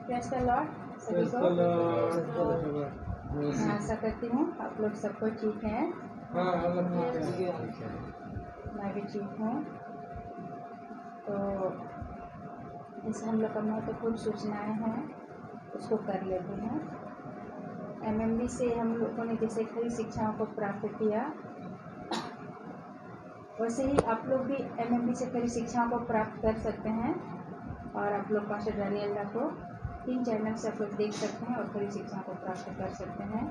Press the Lord सभी को। मैं आशा करती हूँ आप लोग सबको ठीक हैं। मैं भी ठीक हूँ। तो जैसे हम लोग का महत्वपूर्ण सूचनाएं हैं उसको कर लेते हैं। एमएमबी से हम लोगों ने जैसे खरी शिक्षाओं को प्राप्त किया, वैसे ही आप लोग भी एमएमबी से खरी शिक्षाओं को प्राप्त कर सकते हैं। और आप लोग पास्टर डैनियल दा को 3 चैनल से आप लोग देख सकते हैं और खरी शिक्षाओं को प्राप्त कर सकते हैं।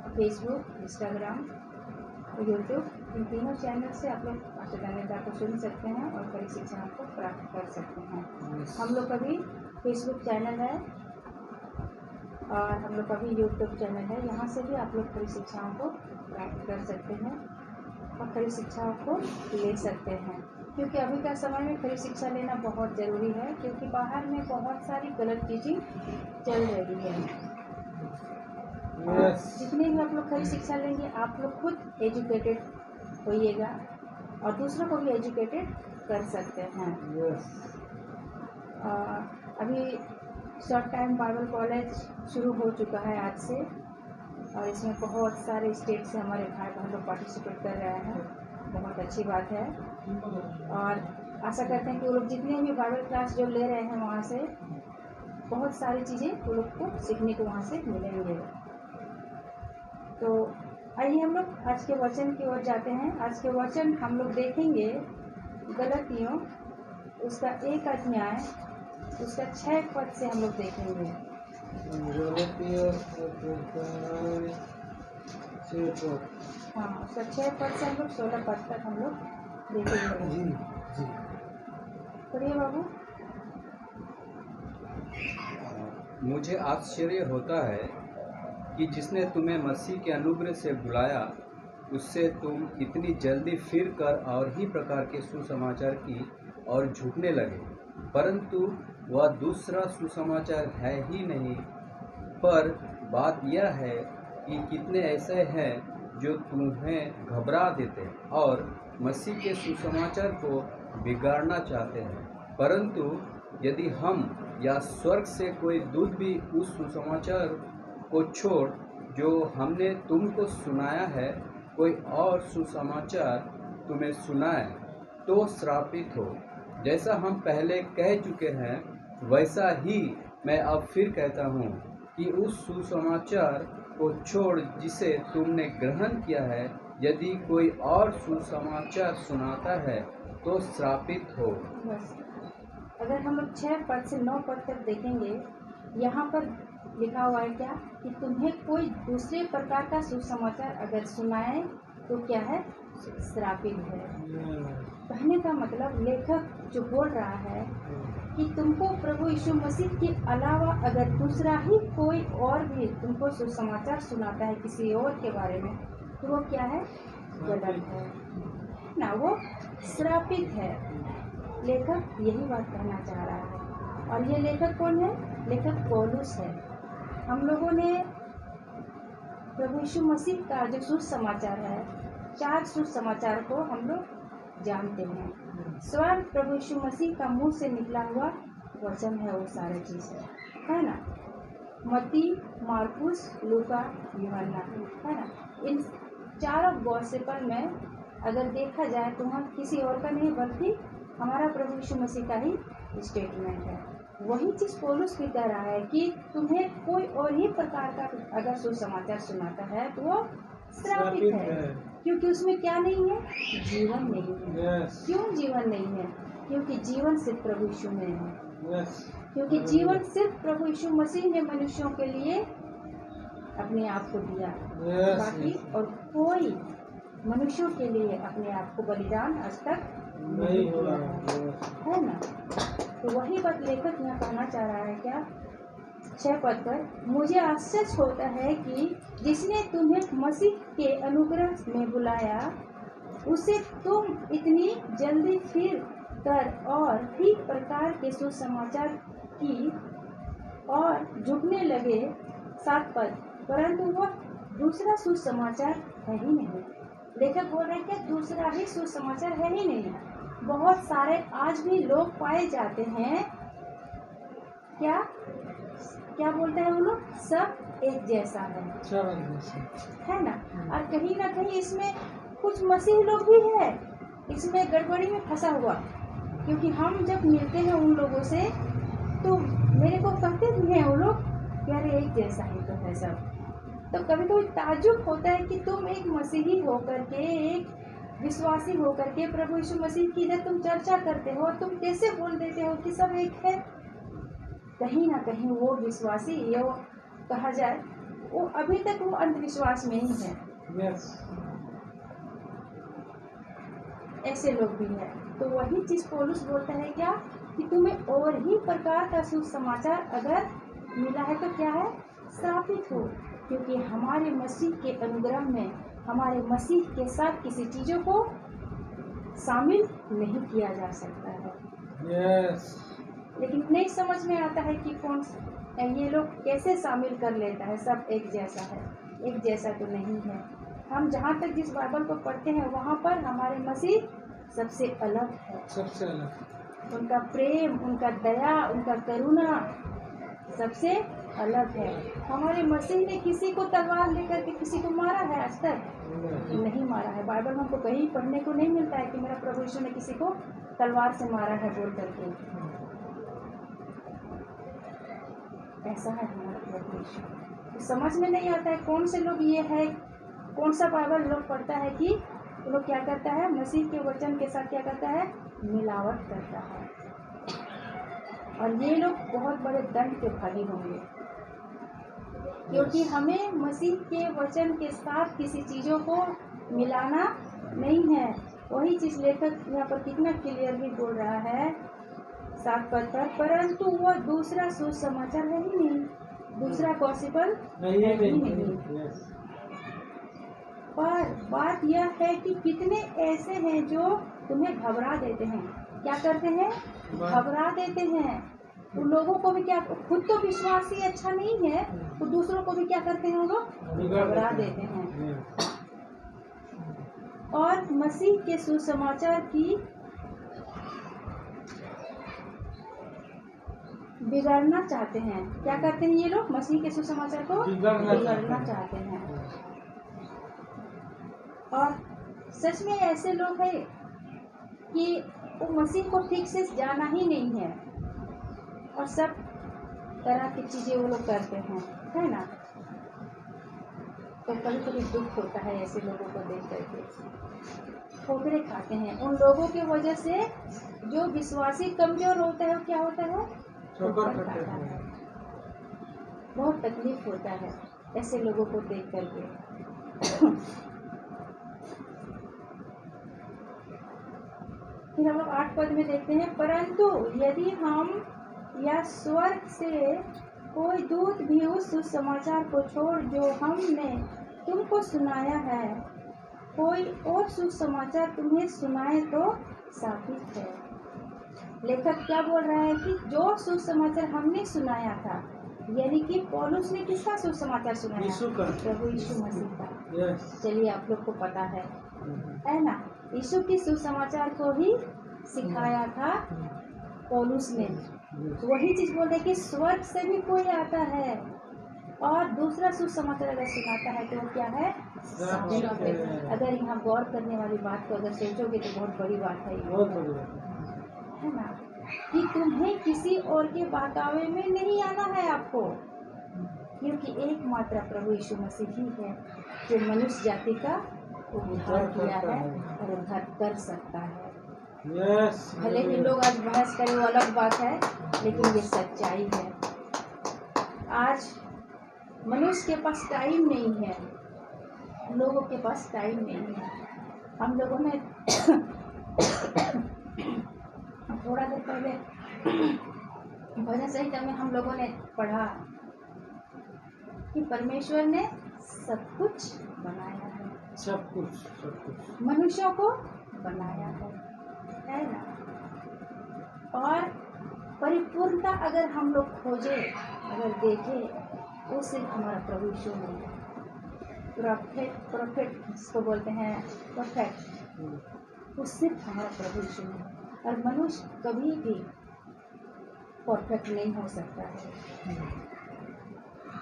फेसबुक, इंस्टाग्राम और यूट्यूब, इन तीनों चैनल से आप लोग पास्टर डैनियल दा को सुन सकते हैं और खरी शिक्षाओं को प्राप्त कर सकते हैं। हम लोग का भी फेसबुक चैनल है और हम लोग का भी यूट्यूब चैनल है, यहाँ से भी आप लोग खरी शिक्षाओं को प्राप्त कर सकते हैं और खरी शिक्षाओं को ले सकते हैं। क्योंकि अभी का समय में खरी शिक्षा लेना बहुत ज़रूरी है, क्योंकि बाहर में बहुत सारी गलत चीज़ें चल रही है। और जितने भी आप लोग खरी शिक्षा लेंगे आप लोग खुद एजुकेटेड होइएगा और दूसरों को भी एजुकेटेड कर सकते हैं। अभी शॉर्ट टाइम बाइबल कॉलेज शुरू हो चुका है आज से, और इसमें बहुत सारे स्टेट से हमारे भाई बहन लोग पार्टिसिपेट कर रहे हैं। बहुत अच्छी बात है और आशा करते हैं कि वो लोग जितने भी बाइबल क्लास जो ले रहे हैं वहाँ से बहुत सारी चीज़ें वो लोग को सीखने को वहाँ से मिलेंगे। तो आइए हम लोग आज के वचन की ओर जाते हैं। आज के वचन हम लोग देखेंगे गलतियों उसका 1 अध्याय उसका 6 पद से हम लोग देखेंगे। हाँ, उसका 6 पद से हम लोग 16 पद तक हम लोग देखेंगे। पढ़िए बाबू। मुझे आश्चर्य होता है कि जिसने तुम्हें मसीह के अनुग्रह से बुलाया उससे तुम इतनी जल्दी फिर कर और ही प्रकार के सुसमाचार की और झुकने लगे, परंतु वह दूसरा सुसमाचार है ही नहीं। पर बात यह है कि कितने ऐसे हैं जो तुम्हें घबरा देते और मसीह के सुसमाचार को बिगाड़ना चाहते हैं। परंतु यदि हम या स्वर्ग से कोई दूत भी उस सुसमाचार को छोड़ जो हमने तुमको सुनाया है कोई और सुसमाचार तुम्हें सुनाए तो श्रापित हो। जैसा हम पहले कह चुके हैं वैसा ही मैं अब फिर कहता हूँ कि उस सुसमाचार को छोड़ जिसे तुमने ग्रहण किया है, यदि कोई और सुसमाचार सुनाता है तो श्रापित हो। बस अगर हम लोग 6 पद से 9 पद तक देखेंगे, यहाँ पर लिखा हुआ है क्या कि तुम्हें कोई दूसरे प्रकार का सुसमाचार अगर सुनाए तो क्या है, श्रापित है। कहने का मतलब लेखक जो बोल रहा है कि तुमको प्रभु यीशु मसीह के अलावा अगर दूसरा ही कोई और भी तुमको सुसमाचार सुनाता है किसी और के बारे में तो वो क्या है, गलत है ना, वो श्रापित है। लेखक यही बात कहना चाह रहा है। और ये लेखक कौन है? लेखक पौलुस है। हम लोगों ने प्रभु यीशु मसीह का जो सुसमाचार है, 4 सुसमाचार को हम लोग जानते हैं। स्वयं प्रभु यीशु मसीह का मुंह से निकला हुआ वचन है, वो सारे चीज़ है ना। मत्ती, मार्कुस, लूका, यूहन्ना, है ना। इन 4 गॉस्पेल में अगर देखा जाए तो वहाँ किसी और का नहीं बल्कि हमारा प्रभु यीशु मसीह का ही स्टेटमेंट है। वही चीज़ पौलुस भी कह रहा है कि तुम्हें कोई और ही प्रकार का अगर सुसमाचार सुनाता है तो वो श्रापित है, क्योंकि उसमें क्या नहीं है, जीवन नहीं है। क्यों जीवन नहीं है? क्योंकि जीवन सिर्फ प्रभु यीशु में है। क्योंकि जीवन सिर्फ प्रभु यीशु मसीह ने मनुष्यों के लिए अपने आप को दिया। बाकी और कोई मनुष्यों के लिए अपने आप को बलिदान आज तक नहीं किया है ना। तो वही बात लेखक यहाँ कहना चाह रहा है क्या, 6 पद पर, मुझे आश्चर्य होता है कि जिसने तुम्हें मसीह के अनुग्रह में बुलाया उसे तुम इतनी जल्दी फिर कर और भी प्रकार के सुसमाचार की और झुकने लगे। 7 पद, परंतु वह दूसरा सुसमाचार है ही नहीं। लेखक बोल रहे हैं कि दूसरा ही सुसमाचार है ही नहीं। बहुत सारे आज भी लोग पाए जाते हैं क्या क्या बोलते हैं वो लोग, सब एक जैसा है ना। और कहीं ना कहीं इसमें कुछ मसीह लोग भी है इसमें गड़बड़ी में फंसा हुआ, क्योंकि हम जब मिलते हैं उन लोगों से तो मेरे को कहते भी हैं वो लोग कि अरे एक जैसा ही तो है सब। तो कभी कभी ताज्जुब होता है कि तुम एक मसीही होकर के, एक विश्वासी होकर के प्रभु यीशु मसीह की इधर तुम चर्चा करते हो और तुम कैसे बोल देते हो कि सब एक है। कहीं ना कहीं वो विश्वासी ये कहा जाए वो अभी तक वो अंधविश्वास में ही है। ऐसे लोग भी हैं। तो वही चीज पौलुस बोलता है क्या कि तुम्हें और ही प्रकार का सुसमाचार अगर मिला है तो क्या है, स्थापित हो, क्योंकि हमारे मसीह के अनुग्रह में हमारे मसीह के साथ किसी चीजों को शामिल नहीं किया जा सकता है। लेकिन नहीं समझ में आता है कि कौन ये लोग कैसे शामिल कर लेता है, सब एक जैसा है। एक जैसा तो नहीं है। हम जहाँ तक जिस बाइबल को पढ़ते हैं वहाँ पर हमारे मसीह सबसे अलग है, सबसे अलग। उनका प्रेम, उनका दया, उनका करुणा सबसे अलग है। हमारे मसीह ने किसी को तलवार लेकर के किसी को मारा है आज तक? नहीं मारा है। बाइबल हमको कहीं पढ़ने को नहीं मिलता है कि मेरा प्रभु यीशु ने किसी को तलवार से मारा है बोल करके। ऐसा है हमारा प्रभु यीशु। तो समझ में नहीं आता है कौन से लोग ये है, कौन सा बाइबल लोग पढ़ता है कि वो लोग क्या करता है, मसीह के वचन के साथ क्या करता है, मिलावट करता है। और ये लोग बहुत बड़े दंड के भागी होंगे, क्योंकि हमें मसीह के वचन के साथ किसी चीज़ों को मिलाना नहीं है। वही चीज़ लेखक यहाँ पर कितना क्लियरली बोल रहा है 7 पद पर, परंतु वह दूसरा सुसमाचार है ही नहीं, दूसरा पॉसिबल है ही नहीं। पर बात यह है कि कितने ऐसे हैं जो तुम्हें घबरा देते हैं। क्या करते हैं, घबरा देते हैं। तो लोगों को भी क्या, खुद तो विश्वास ही अच्छा नहीं है तो दूसरों को भी क्या करते हैं, वो लोग घबरा देते हैं और मसीह के सुसमाचार की बिगाड़ना चाहते हैं। क्या करते हैं ये लोग, मसीह के सुसमाचार को बिगाड़ना चाहते हैं। और सच में ऐसे लोग हैं कि वो मसीह को ठीक से जाना ही नहीं है और सब तरह की चीज़ें वो लोग करते हैं, है ना। तो कभी कभी दुख होता है ऐसे लोगों को देख करके, ठोकरे खाते हैं। उन लोगों की वजह से जो विश्वासी कमजोर होता है वो क्या होता है, ठोकर खाता है। बहुत तकलीफ होता है ऐसे लोगों को देख करके। फिर हम लोग 8 पद में देखते हैं, परंतु यदि हम या स्वर्ग से कोई दूत भी उस सुसमाचार को छोड़ जो हमने तुमको सुनाया है, कोई और सुसमाचार तुम्हें सुनाए तो साबित है। लेखक क्या बोल रहा है कि जो सुसमाचार हमने सुनाया था, यानी कि पौलुस ने किसका सुसमाचार सुनाया, प्रभु यीशु मसीह का। चलिए आप लोग को पता है ना, यीशु की सुसमाचार को ही सिखाया था पौलुस ने। वही चीज बोलते हैं कि स्वर्ग से भी कोई आता है और दूसरा सुसमाचार अगर सुनाता है तो वो क्या है, साबित है। अगर यहाँ गौर करने वाली बात को अगर सोचोगे तो बहुत बड़ी बात है है ना, कि तुम्हें किसी और के बहकावे में नहीं आना है आपको, क्योंकि एकमात्र प्रभु यीशु मसीह ही है जो मनुष्य जाति का उद्धार किया है और उद्धार कर सकता है। भले ही लोग आज बहस करें वो अलग बात है, लेकिन ये सच्चाई है। आज मनुष्य के पास टाइम नहीं है, लोगों के पास टाइम नहीं है। हम लोगों ने थोड़ा देर पहले भजन संहिता में हम लोगों ने पढ़ा कि परमेश्वर ने सब कुछ बनाया है, सब कुछ मनुष्यों को बनाया है ना। और परिपूर्णता अगर हम लोग खोजे, अगर देखें, वो सिर्फ हमारा प्रभु यीशु में। प्रोफेट जिसको बोलते हैं प्रोफेट, वो सिर्फ हमारा प्रभु यीशु में। और मनुष्य कभी भी परफेक्ट नहीं हो सकता है,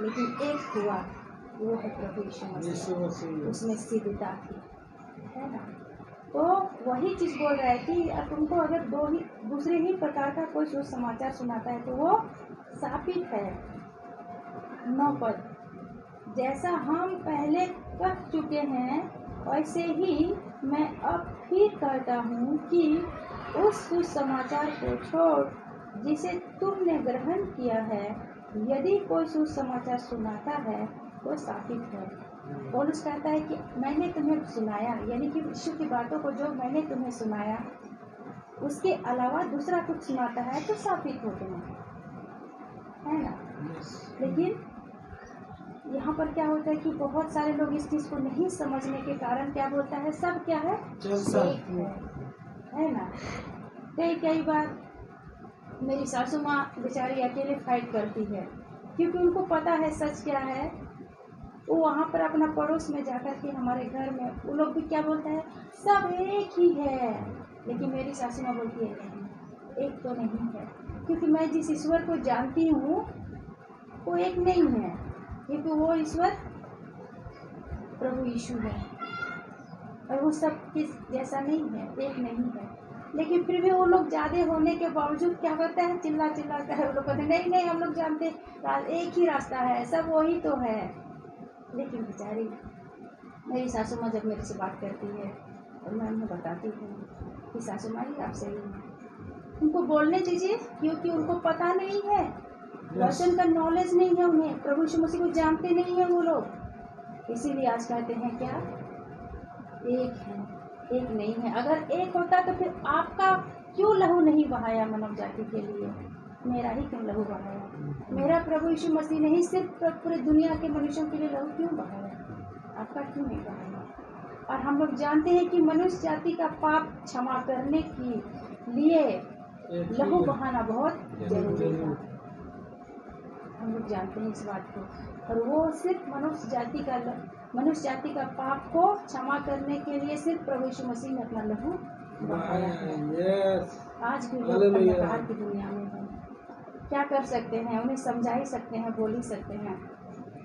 लेकिन एक हुआ, वो है प्रभु यीशु यीशु मसीह। मसीह। उसमें सिद्धता थी, है ना। तो वही चीज़ बोल रहा है कि तुमको अगर दूसरे ही प्रकार का कोई सुसमाचार सुनाता है तो वो साबित है। 9 पद, जैसा हम पहले कर चुके हैं वैसे ही मैं अब फिर कहता हूँ कि उस सुसमाचार को छोड़ जिसे तुमने ग्रहण किया है, यदि कोई सुसमाचार सुनाता है तो साबित है। पौलुस कहता है कि मैंने तुम्हें सुनाया, यानी कि यीशु की बातों को जो मैंने तुम्हें सुनाया उसके अलावा दूसरा कुछ सुनाता है तो साबित हो तुम्हें, है ना। लेकिन यहाँ पर क्या होता है कि बहुत सारे लोग इस चीज़ को नहीं समझने के कारण क्या बोलता है, सब क्या है, एक है ना। कई बार मेरी सासू माँ बेचारी अकेले फाइट करती है, क्योंकि उनको पता है सच क्या है। वो वहाँ पर अपना पड़ोस में जाकर के हमारे घर में वो लोग भी क्या बोलते हैं, सब एक ही है। लेकिन मेरी सासू माँ बोलती है नहीं, एक तो नहीं है, क्योंकि मैं जिस ईश्वर को जानती हूँ वो एक नहीं है, क्योंकि वो ईश्वर प्रभु यीशु है और वो सब किस जैसा नहीं है, एक नहीं है। लेकिन फिर भी वो लोग ज़्यादा होने के बावजूद क्या करते हैं, चिल्ला कर वो लोग कहते हैं नहीं हम लोग जानते एक ही रास्ता है, सब वही तो है। लेकिन बेचारी मेरी सासू माँ जब मेरे से बात करती है और मैं उन्हें बताती हूँ कि सासू माँ ही आप सही हैं, उनको बोलने दीजिए, क्योंकि उनको पता नहीं है, वचन का नॉलेज नहीं है उन्हें, प्रभु यीशु मसीह को जानते नहीं है वो लोग। इसीलिए आज कहते हैं क्या, एक है, एक नहीं है। अगर एक होता तो फिर आपका क्यों लहू नहीं बहाया मानव जाति के लिए, मेरा ही क्यों लहू बहाया? मेरा प्रभु यीशु मसीह ने ही सिर्फ पूरे दुनिया के मनुष्यों के लिए लहू क्यों बहाया, आपका क्यों नहीं बहाया? और हम लोग जानते हैं कि मनुष्य जाति का पाप क्षमा करने के लिए लहू बहाना बहुत जरूरी है। हम लोग जानते हैं इस बात को, और वो सिर्फ मनुष्य जाति का पाप को क्षमा करने के लिए सिर्फ प्रभु यीशु मसीह ने अपना लहू बहाया है। आज भी लोग अंधकार की दुनिया में हैं, क्या कर सकते हैं, उन्हें समझा ही सकते हैं, बोल ही सकते हैं,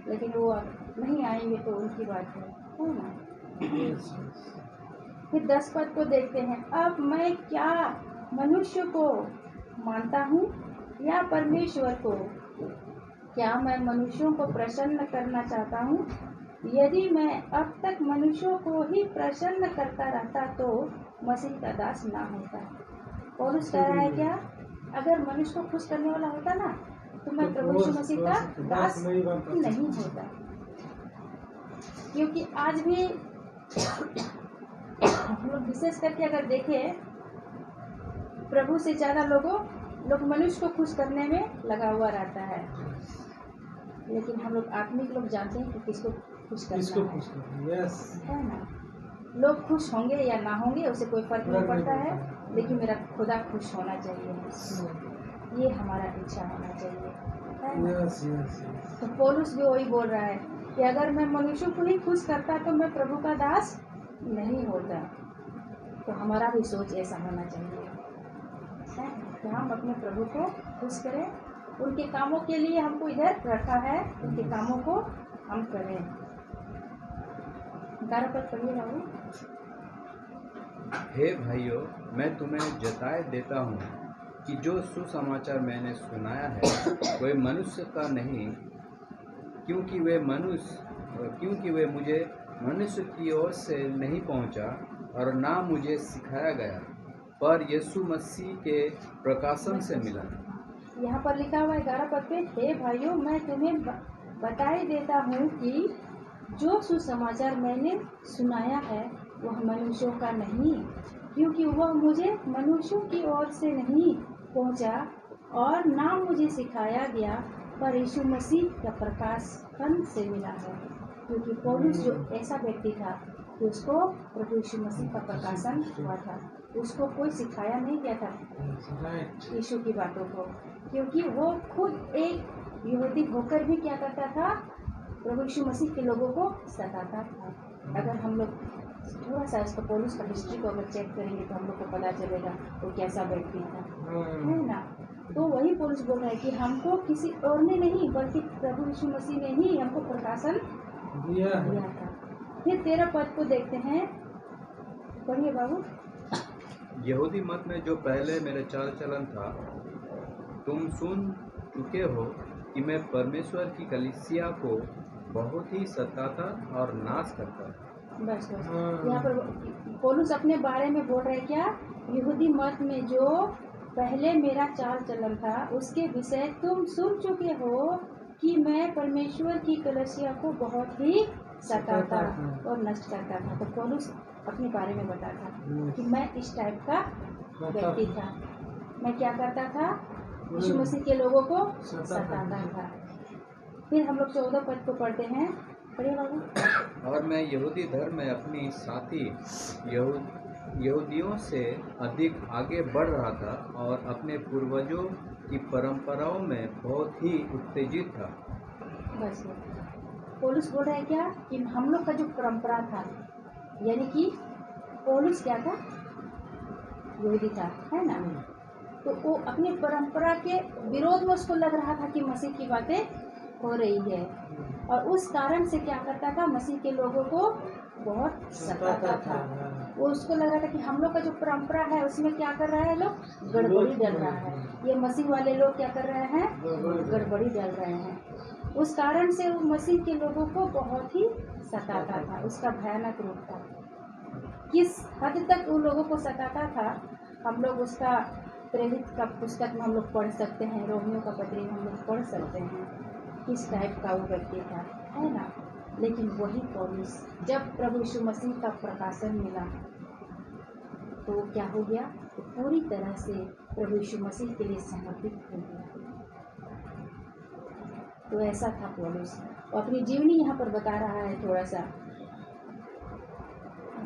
लेकिन वो नहीं आएंगे तो उनकी बात है ना। फिर 10 पद को देखते हैं, अब मैं क्या मनुष्य को मानता हूँ या परमेश्वर को? क्या मैं मनुष्यों को प्रसन्न करना चाहता हूँ? यदि मैं अब तक मनुष्यों को ही प्रसन्न करता रहता तो मसीह का दास ना होता। पौलुस कह रहा है क्या, अगर मनुष्य को खुश करने वाला होता ना तो मैं प्रभु यीशु मसीह का दास नहीं होता। क्योंकि आज भी हम लोग विशेष करके अगर देखें, प्रभु से ज़्यादा लोग मनुष्य को खुश करने में लगा हुआ रहता है, लेकिन हम लोग आत्मिक लोग जानते हैं कि किसको खुश करना है ना। लोग खुश होंगे या ना होंगे उससे कोई फर्क नहीं पड़ता है, लेकिन मेरा खुदा खुश होना चाहिए, ये हमारा इच्छा होना चाहिए, है ना। तो पौलुस भी वही बोल रहा है कि अगर मैं मनुष्यों को ही खुश करता तो मैं प्रभु का दास नहीं होता। तो हमारा भी सोच ऐसा होना चाहिए, है कि हम अपने प्रभु को खुश करें, उनके कामों के लिए हमको इधर रखा है, उनके कामों को हम करें। 11 पद पढ़िए बाबू। हे भाइयों, मैं तुम्हें जताए देता हूँ कि जो सुसमाचार मैंने सुनाया है वह मनुष्य का नहीं, क्योंकि वे मुझे मनुष्य की ओर से नहीं पहुँचा और ना मुझे सिखाया गया, पर यीशु मसीह के प्रकाशन से मिला। यहाँ पर लिखा हुआ है 11 पद पे, हे भाइयों, मैं तुम्हें बताए देता हूँ कि जो सुसमाचार मैंने सुनाया है वह मनुष्यों का नहीं, क्योंकि वह मुझे मनुष्यों की ओर से नहीं पहुँचा और ना मुझे सिखाया गया, पर यीशु मसीह का प्रकाशन से मिला है। क्योंकि पौलुस जो ऐसा व्यक्ति था कि उसको प्रभु यीशु मसीह का प्रकाशन हुआ था, उसको कोई सिखाया नहीं गया था यीशु की बातों को, क्योंकि वो खुद एक यहूदी होकर भी क्या करता था, प्रभु यीशु मसीह के लोगों को सताता था। अगर हम लोग थोड़ा सा इसको पौलुस का हिस्ट्री को अगर चेक करेंगे तो हम लोग को पता चलेगा वो कैसा व्यक्ति था, है ना। तो वही पौलुस बोल रहा है कि हमको किसी और ने नहीं बल्कि प्रभु यीशु मसीह ने ही हमको प्रकाशन दिया है। दिया था। फिर 13 पद को देखते हैं, पढ़िए बाबू। यहूदी मत में जो पहले मेरे चाल चलन था, तुम सुन चुके हो कि मैं परमेश्वर की कलीसिया को बहुत ही सताता और नाश करता। बस यहाँ पर पौलुस अपने बारे में बोल रहे क्या, यहूदी मत में जो पहले मेरा चाल चलन था उसके विषय तुम सुन चुके हो कि मैं परमेश्वर की कलीसिया को बहुत ही सताता और नष्ट करता था। तो पौलुस अपने बारे में बताता कि मैं इस टाइप का व्यक्ति था। मैं क्या करता था, यीशु मसीह के लोगों को सताता था। फिर हम लोग 14 पद को पढ़ते हैं, पढ़िए बाबू। और मैं यहूदी धर्म में अपनी साथी यहूदियों से अधिक आगे बढ़ रहा था और अपने पूर्वजों की परंपराओं में बहुत ही उत्तेजित था। बस पौलुस बोल रहा है क्या कि हम लोग का जो परंपरा था, यानी कि पौलुस क्या था, यहूदी था, है ना। तो वो अपनी परंपरा के विरोध में उसको लग रहा था कि मसीह की बातें हो रही है, और उस कारण से क्या करता था, मसीह के लोगों को बहुत सताता था। वो उसको लग रहा था कि हम लोग का जो परंपरा है उसमें क्या कर रहा है, लोग गड़बड़ी डाल रहा है। ये मसीह वाले लोग क्या कर रहे हैं, गड़बड़ी डाल रहे हैं। उस कारण से वो मसीह के लोगों को बहुत ही सताता था। उसका भयानक रूप था। किस हद तक उन लोगों को सताता था, हम लोग उसका प्रेरित का पुस्तक में हम लोग पढ़ सकते हैं, रोमियो का पत्री में हम लोग पढ़ सकते हैं किस टाइप का वो व्यक्ति था, है ना। लेकिन वही पौलुस जब प्रभु यीशु मसीह का प्रकाशन मिला तो क्या हो गया, तो पूरी तरह से प्रभु यीशु मसीह के लिए समर्पित हो गया। तो ऐसा था पौलुस, और अपनी जीवनी यहाँ पर बता रहा है थोड़ा सा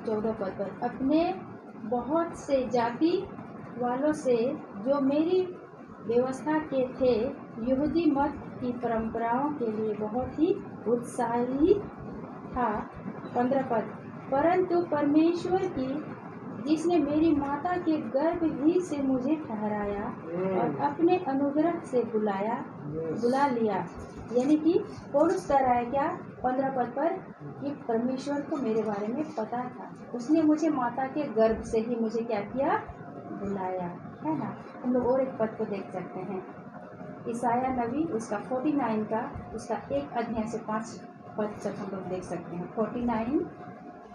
14 पद पर, अपने बहुत से जाति वालों से जो मेरी व्यवस्था के थे यहूदी मत की परंपराओं के लिए बहुत ही उत्साही था। 15 पद, परंतु परमेश्वर की जिसने मेरी माता के गर्भ ही से मुझे ठहराया और अपने अनुग्रह से बुला लिया। यानी कि पौलुस कह रहा है क्या 15 पद पर, कि परमेश्वर को मेरे बारे में पता था, उसने मुझे माता के गर्भ से ही मुझे क्या किया, बुलाया, है ना। हम लोग और एक पद को देख सकते हैं, ईसाया नबी उसका 49 का उसका 1 अध्याय से 5 पद तक हम लोग देख सकते हैं। 49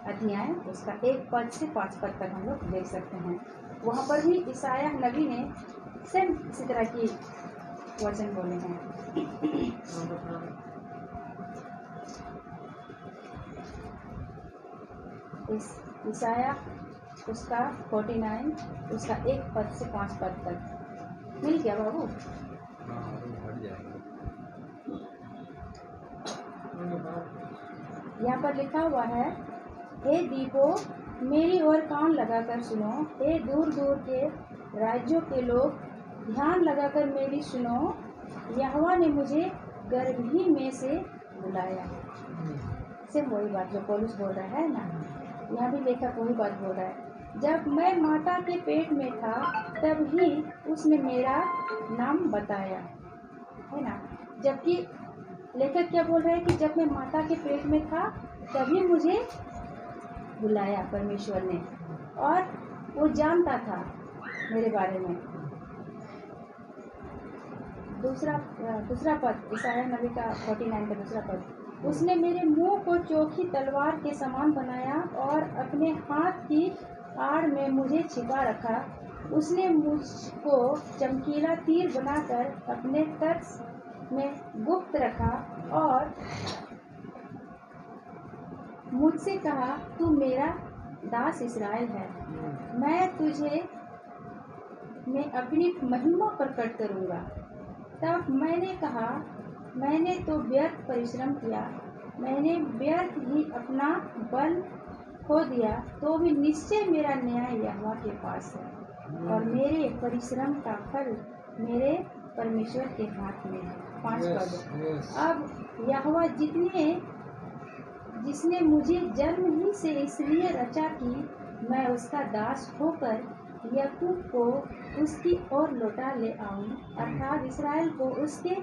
अध्याय उसका 1 पद से 5 पद तक हम लोग देख सकते हैं। वहाँ पर भी ईसाया नबी ने सेम इसी तरह की वचन बोले हैं। इस ईसाया उसका 49 उसका 1 पद से 5 पद तक मिल गया बाबू। हट जाएगा। यहाँ पर लिखा हुआ है, हे दीपो मेरी ओर कान लगाकर सुनो, हे दूर दूर के राज्यों के लोग ध्यान लगाकर मेरी सुनो, यहोवा ने मुझे गर्भ ही में से बुलाया। सिर्फ वही बात जो पौलुस बोल रहा है ना, यहाँ भी लेखक वही बात बोल रहा है, जब मैं माता के पेट में था तब ही उसने मेरा नाम बताया, है ना। जबकि लेखक क्या बोल रहा है कि जब मैं माता के पेट में था तभी मुझे बुलाया परमेश्वर ने, और वो जानता था मेरे बारे में। दूसरा पद ईसाया नबी का 49 का दूसरा पद, उसने मेरे मुंह को चोखी तलवार के समान बनाया और अपने हाथ की आड़ में मुझे छिपा रखा। उसने मुझको चमकीला तीर बनाकर अपने तर्स में गुप्त रखा और मुझसे कहा, तू मेरा दास इस्राएल है, मैं अपनी महिमा प्रकट करूंगा। तब मैंने कहा, मैंने तो व्यर्थ परिश्रम किया, मैंने व्यर्थ ही अपना बल खो दिया, तो भी निश्चय मेरा न्याय यहोवा के पास है और मेरे परिश्रम का फल मेरे परमेश्वर के हाथ में है। 5 पद, अब यहोवा जिसने मुझे जन्म ही से इसलिए रचा कि मैं उसका दास होकर याकूब को उसकी ओर लौटा ले आऊं, अर्थात इसराइल को उसके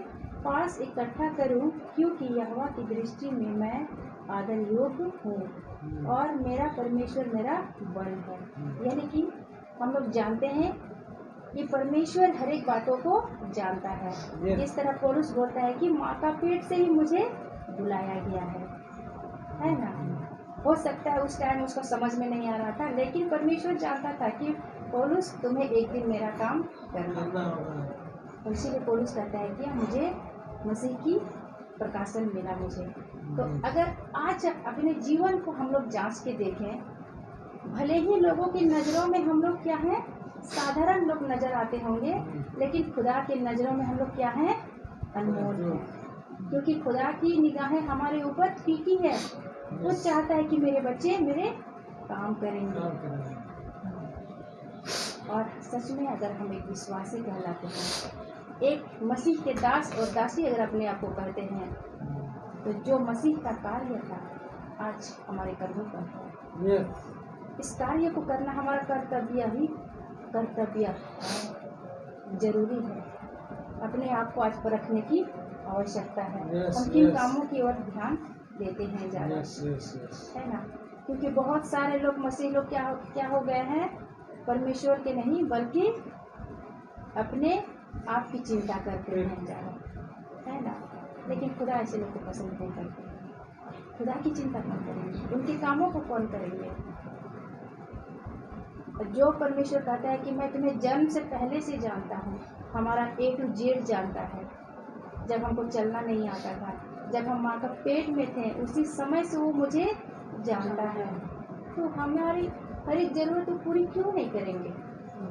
पास इकट्ठा करूं, क्योंकि यहोवा की दृष्टि में मैं आदर योग्य हूँ और मेरा परमेश्वर मेरा बल है। यानी कि हम लोग जानते हैं कि परमेश्वर हर एक बातों को जानता है। जिस तरह पौलुस बोलता है कि माँ का पेट से ही मुझे बुलाया गया है ना। हो सकता है उस टाइम उसको समझ में नहीं आ रहा था, लेकिन परमेश्वर जानता था कि पौलुस तुम्हें एक दिन मेरा काम करना है। इसीलिए पौलुस कहता है कि मुझे मसीह की प्रकाशन मिला मुझे। तो अगर आज अपने जीवन को हम लोग जांच के देखें, भले ही लोगों की नज़रों में हम लोग क्या हैं, साधारण लोग नजर आते होंगे, लेकिन खुदा के नज़रों में हम लोग क्या हैं, अनमोल हैं। क्योंकि खुदा की निगाहें हमारे ऊपर फीकी है। वो चाहता है कि मेरे बच्चे मेरे काम करेंगे। और सच में अगर हम एक विश्वासी कहलाते हैं, एक मसीह के दास और दासी अगर अपने आप को कहते हैं, तो जो मसीह का कार्य था आज हमारे कर्मों पर है। इस कार्य को करना हमारा कर्तव्य है, जरूरी है। अपने आप को आज परखने की आवश्यकता है। हम किन कामों की ओर ध्यान देते हैं ज़्यादा, है ना। क्योंकि बहुत सारे लोग मसीह लोग क्या हो गए हैं, परमेश्वर के नहीं बल्कि अपने आप की चिंता करते हैं ज़्यादा, है ना। लेकिन खुदा ऐसे लोग को पसंद नहीं करते। खुदा की चिंता कौन करेंगे, उनके कामों को कौन करेंगे। जो परमेश्वर कहता है कि मैं तुम्हें जन्म से पहले से जानता हूँ, हमारा A to Z जानता है। जब हमको चलना नहीं आता था, जब हम माँ का पेट में थे, उसी समय से वो मुझे जानता है। तो हमारी हर एक ज़रूरत तो पूरी क्यों नहीं करेंगे।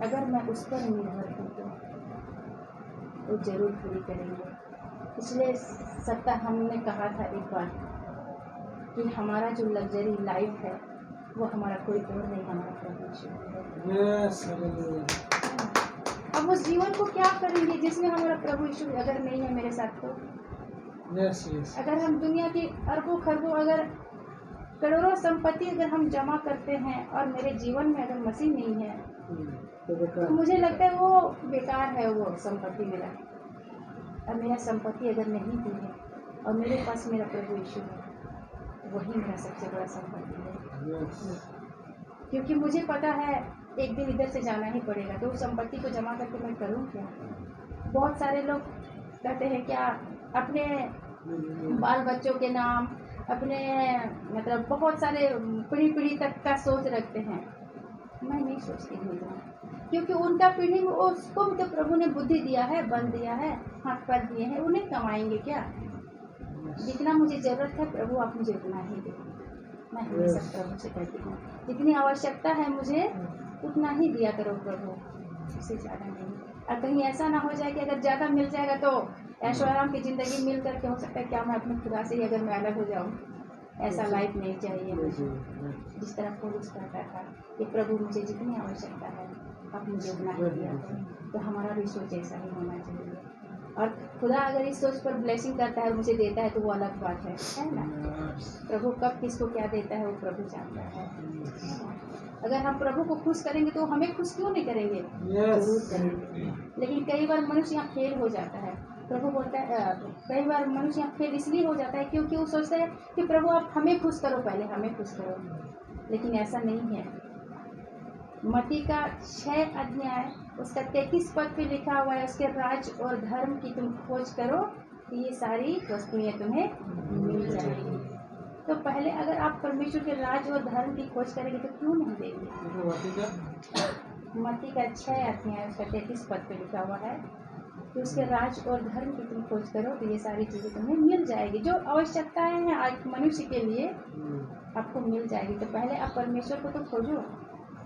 अगर मैं उस पर निर्भर हूँ तो ज़रूर पूरी करेंगे। पिछले सप्ताह हमने कहा था एक बार कि हमारा जो लग्जरी लाइफ है वो हमारा कोई और नहीं, हमारा प्रभु यीशु है। अब उस जीवन को क्या करेंगे जिसमें हमारा प्रभु यीशु अगर नहीं है मेरे साथ तो। अगर हम दुनिया की अरबों खरबों अगर करोड़ों संपत्ति अगर हम जमा करते हैं और मेरे जीवन में अगर मसीह नहीं है तो मुझे लगता है वो बेकार है वो संपत्ति मेरा। और मेरा संपत्ति अगर नहीं भी है और मेरे पास मेरा प्रभु यीशु है, वही मेरा सबसे बड़ा संपत्ति है। क्योंकि मुझे पता है एक दिन इधर से जाना ही पड़ेगा, तो उस संपत्ति को जमा करके मैं करूँ क्या। बहुत सारे लोग कहते हैं क्या, अपने बाल बच्चों के नाम, अपने मतलब बहुत सारे पीढ़ी तक का सोच रखते हैं। मैं नहीं सोचती हूँ, क्योंकि उनका पीढ़ी में उसको भी तो प्रभु ने बुद्धि दिया है, बल दिया है, हाथ पैर दिए हैं, उन्हें कमाएंगे क्या। जितना मुझे ज़रूरत है प्रभु आप मुझे उतना ही दे। मैं हमेशा प्रभु से कहती हूँ जितनी आवश्यकता है मुझे उतना ही दिया करो प्रभु, उससे ज़्यादा नहीं। और कहीं ऐसा ना हो जाए कि अगर ज़्यादा मिल जाएगा तो ऐशो आराम की ज़िंदगी मिल करके हो सकता है क्या मैं अपने खुदा से ही अगर मैं अलग हो जाऊँ। ऐसा लाइफ नहीं चाहिए मुझे। जिस तरह पौलुस कहता था कि प्रभु मुझे जितनी आवश्यकता है आप मुझे उतना ही दिया करो, तो हमारा भी सोच ऐसा ही होना चाहिए। और खुदा अगर इस सोच पर ब्लेसिंग करता है, मुझे देता है, तो वो अलग बात है ना। प्रभु कब किसको क्या देता है वो प्रभु जानता है। अगर हम प्रभु को खुश करेंगे तो हमें खुश क्यों नहीं करेंगे, जरूर करेंगे। लेकिन कई बार मनुष्य यहाँ फेल हो जाता है। प्रभु बोलता है कई बार मनुष्य यहाँ फेल इसलिए हो जाता है क्योंकि वो सोचता है कि प्रभु आप हमें खुश करो, पहले हमें खुश करो। लेकिन ऐसा नहीं है। मत्ती का 6 अध्याय उसका 33 पद पे लिखा हुआ है, उसके राज और धर्म की तुम खोज करो तो ये सारी वस्तुएं तुम्हें मिल जाएगी। तो पहले अगर आप परमेश्वर के राज और धर्म की खोज करेंगे तो क्यों नहीं देंगे। मत्ती का 6 अध्याय उसका 33 पद पे लिखा हुआ है कि उसके राज और धर्म की तुम खोज करो तो ये सारी चीज़ें तुम्हें मिल जाएगी। जो आवश्यकताएं हैं आज मनुष्य के लिए आपको मिल जाएगी। तो पहले आप परमेश्वर को तो खोजो।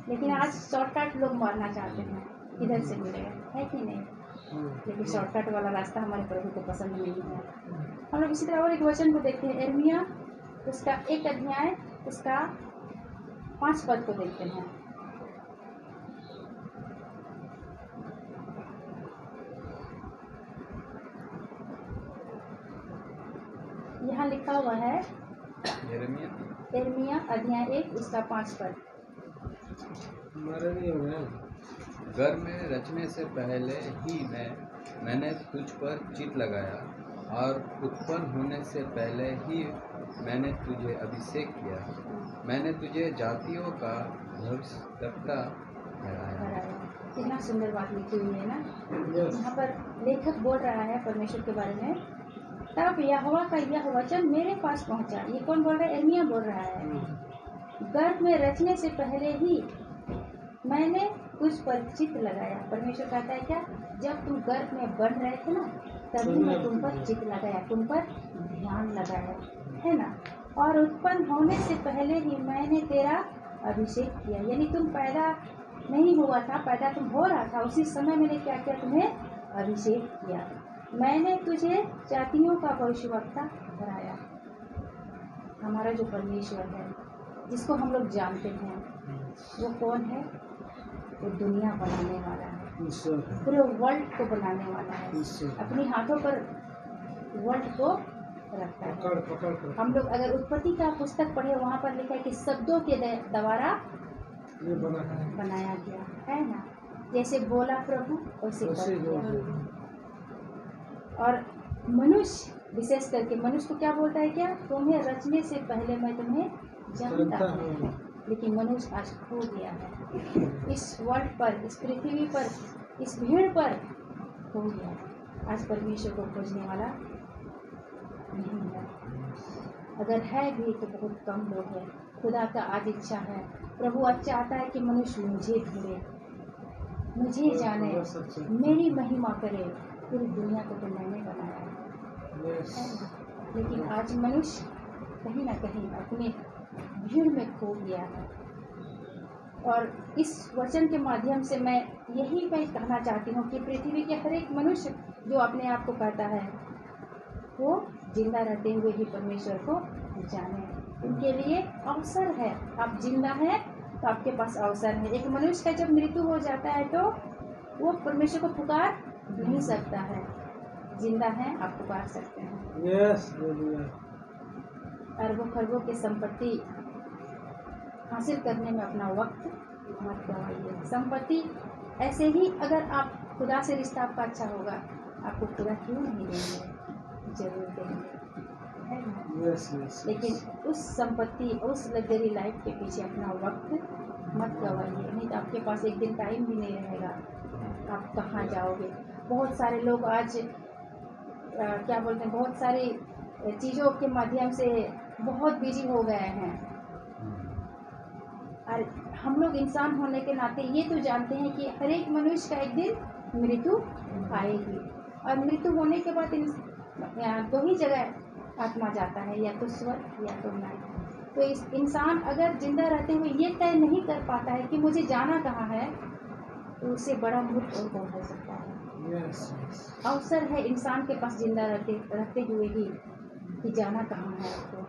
लेकिन आज शॉर्टकट लोग मारना चाहते हैं, इधर से मिलेगा, है कि नहीं। लेकिन शॉर्टकट वाला रास्ता हमारे प्रभु को पसंद नहीं है। हम लोग इसी तरह और एक वचन को देखते हैं, यिर्मयाह उसका 1 अध्याय उसका 5 पद को देखते हैं। यहाँ लिखा हुआ है यिर्मयाह अध्याय 1 उसका 5 पद। हमारा नहीं हो गया। गर्भ में रचने से पहले ही मैंने तुझ पर चित्त लगाया और उत्पन्न होने से पहले ही मैंने तुझे अभिषेक किया। मैंने तुझे जातियों का भविष्यद्वक्ता ठहराया। कितना सुंदर बात लिखी हुई है ना। Yes. यहाँ पर लेखक बोल रहा है परमेश्वर के बारे में, तब यहोवा का यह वचन मेरे पास पहुंचा। ये कौन बोल रहा है? यिर्मयाह बोल रहा है। गर्भ में रचने से पहले ही मैंने तुझ पर चित्त लगाया। परमेश्वर कहता है क्या? जब तुम गर्भ में बन रहे थे ना, तभी मैं तुम पर चित्त लगाया, तुम पर ध्यान लगाया, है ना। और उत्पन्न होने से पहले ही मैंने तेरा अभिषेक किया। यानी तुम पैदा नहीं हुआ था, पैदा तुम हो रहा था, उसी समय मैंने क्या किया? तुम्हें अभिषेक किया। मैंने तुझे जातियों का भविष्यवक्ता ठहराया। हमारा जो परमेश्वर है, जिसको हम लोग जानते हैं, वो कौन है? वो दुनिया बनाने वाला है, ईश्वर पूरे वर्ल्ड को बनाने वाला है। ईश्वर अपने हाथों पर वर्ल्ड को रखता है। पकड़ कर हम लोग अगर उत्पत्ति का पुस्तक पढ़े, वहाँ पर लिखा है कि शब्दों के द्वारा ये बना है बनाया गया, है ना। जैसे बोला प्रभु वैसे वैसे कर हो दिया। गया। और मनुष्य, विशेष करके मनुष्य को क्या बोलता है? क्या? तुम्हें रचने से पहले मैं तुम्हें जानता जानता हूँ। हूँ। लेकिन मनुष्य आज खो गया है। इस वर्ल्ड पर, इस पृथ्वी पर, इस भीड़ पर खो गया है। आज परमेश्वर को खोजने वाला नहीं है। अगर है भी तो बहुत कम लोग हैं। खुदा का आज इच्छा है, प्रभु आज चाहता है कि मनुष्य मुझे ढूंढे, मुझे जाने, मेरी महिमा करे। पूरी दुनिया को तो मैंने बनाया है, Yes. लेकिन आज मनुष्य कहीं ना कहीं अपने भीड़ में खो गया है। और इस वचन के माध्यम से मैं कहना चाहती हूँ कि पृथ्वी के हर एक मनुष्य जो अपने आप को कहता है, वो जिंदा रहते हुए ही परमेश्वर को जाने। उनके लिए अवसर है। आप जिंदा हैं तो आपके पास अवसर है। एक मनुष्य का जब मृत्यु हो जाता है तो वो परमेश्वर को पुकार नहीं सकता है। जिंदा हैं, आप पुकार सकते हैं। Yes, hallelujah. अरबों खरबों की संपत्ति हासिल करने में अपना वक्त मत गवाइए। संपत्ति ऐसे ही, अगर आप खुदा से रिश्ता आपका अच्छा होगा, आपको खुदा क्यों नहीं देंगे? जरूर देंगे, है ना। Yes, yes. लेकिन उस संपत्ति, उस लग्जरी लाइफ के पीछे अपना वक्त मत गवाइए, नहीं तो आपके पास एक दिन टाइम भी नहीं रहेगा। आप कहाँ जाओगे? बहुत सारे लोग आज क्या बोलते हैं, बहुत सारी चीज़ों के माध्यम से बहुत बिजी हो गए हैं। और हम लोग इंसान होने के नाते ये तो जानते हैं कि हर एक मनुष्य का एक दिन मृत्यु आएगी। और मृत्यु होने के बाद दो ही जगह आत्मा जाता है, या तो स्वर्ग या तो नरक। तो इस इंसान अगर जिंदा रहते हुए ये तय नहीं कर पाता है कि मुझे जाना कहाँ है, तो उससे बड़ा मूर्ख और कौन हो सकता है? Yes, yes. अवसर है इंसान के पास जिंदा रहते हुए ही कि जाना कहाँ है आपको।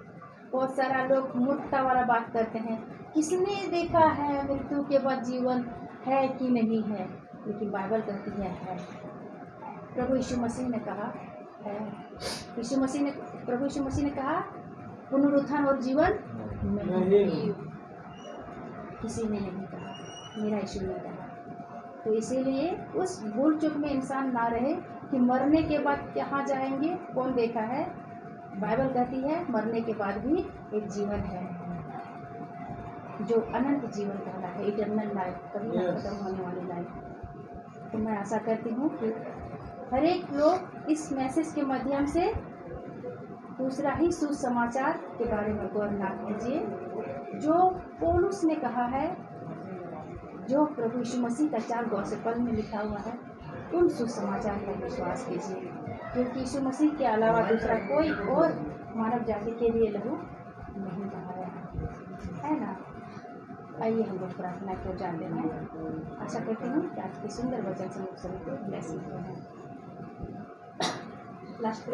बहुत सारा लोग मूर्खता वाला बात करते हैं, किसने देखा है मृत्यु के बाद जीवन है कि नहीं है? लेकिन बाइबल कहती है। प्रभु यीशु मसीह ने कहा है। प्रभु यीशु मसीह ने कहा पुनरुत्थान और जीवन नहीं, किसी ने नहीं कहा, मेरा यीशु ने कहा। तो इसीलिए उस भूल चूक में इंसान ना रहे कि मरने के बाद कहाँ जाएंगे, कौन देखा है। बाइबल कहती है मरने के बाद भी एक जीवन है, जो अनंत जीवन कहला है, इटर्नल लाइफ, कभी ना खत्म होने वाली लाइफ। तो मैं आशा करती हूँ कि हर एक लोग इस मैसेज के माध्यम से दूसरा ही सुसमाचार के बारे में गौर ना कीजिए। जो पौलुस ने कहा है, जो प्रभु यीशु मसीह का 4 गॉस्पेल में लिखा हुआ है, उन सुसमाचार पर विश्वास कीजिए, क्योंकि यीशु मसीह के अलावा दूसरा कोई और मानव जाति के लिए लहू नहीं बहाया है ना। आइए हम लोग प्रार्थना को जान लेना है। आशा करती हूँ कि आज के सुंदर वचन से लोग सभी को ब्लेसिंग हो। लास्ट